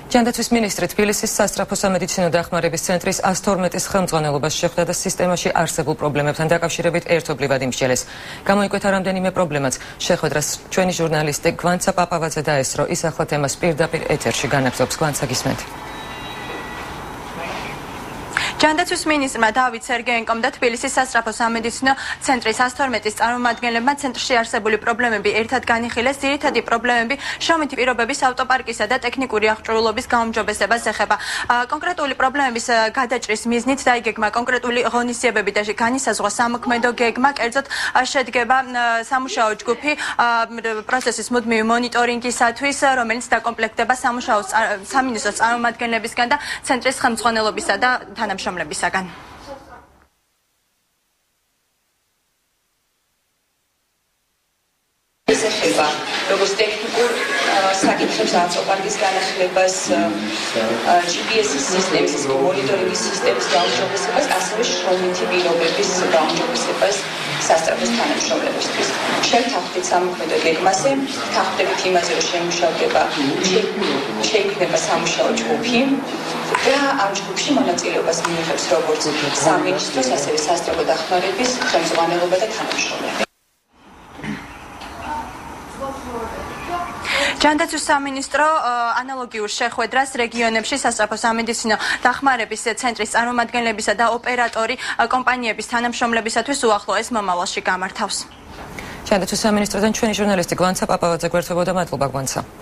ჯანდაცვის მინისტრი თბილისის სასწრაფო სამედიცინო დახმარების ცენტრის 112-ის ხელმძღვანელობას შეხვდა და სისტემაში არსებულ პრობლემებთან დაკავშირებით ერთობლივად იმსჯელეს. გამოიკვეთა რამდენიმე პრობლემაც. შეხვედრას ჩვენი ჟურნალისტი გვანცა პაპავაძე დაესწრო. ის ახლა თემას პირდაპირ ეთერში განაგზობს. გვანცა გისმენთ. ჯანდაცვის მინისტრმა დავით სერგეენკომ და თბილისის სასწრაფო სამედიცინო ცენტრის 112-ის წარმომადგენლებმა ცენტრში არსებული პრობლემები ერთად განიხილეს. ძირითადი პრობლემები შრომითი პირობების, ავტოპარკისა და ტექნიკური აღჭურვილობის გაუმჯობესებას ეხება. კონკრეტული პრობლემების გადაჭრის მიზნით დაიგეგმა კონკრეტული ღონისძიებები და განისაზღვრა სამოქმედო გეგმა, კერძოდ შედგება სამუშაო ჯგუფი პროცესის მუდმივი მონიტორინგისათვის, რომელიც დაკომპლექტდება სამინისტროს წარმომადგენლებისგან და ცენტრის ხელმძღვანელობისა და თანამშრომლებისგან. ეს ეხება როგორც ტექნიკურ საკითხებს, ავტოპარკის განახლებას, GPS სისტემის, მონიტორინგის სისტემის გაუმჯობესებას, ასევე შრომითი პირობების გაუმჯობესებას სასწრაფოს თანამშრომლებისთვის. შევთანხმდით სამოქმედო გეგმაზე, თანხმდებით იმაზე, რომ შეიქმნება სამუშაო ჯგუფი და ამ ჯგუფში მონაწილეობას მიიღებს როგორც სამინისტროს, ასევე სასწრაფო დახმარების ხელმძღვანელობა და თანამშრომლები. ჯანდაცვის სამინისტრო ანალოგიურ შეხვედრას რეგიონებში სასწრაფო სამედიცინო დახმარების ცენტრის წარმომადგენლებისა და ოპერატორი კომპანიების თანამშრომლებისათვის უახლოეს მომავალში გამართავს. ჯანდაცვის სამინისტროდან ჩვენი ჟურნალისტი გვანცა პაპავაძე გვერდებოდა. მადლობა გვანცა.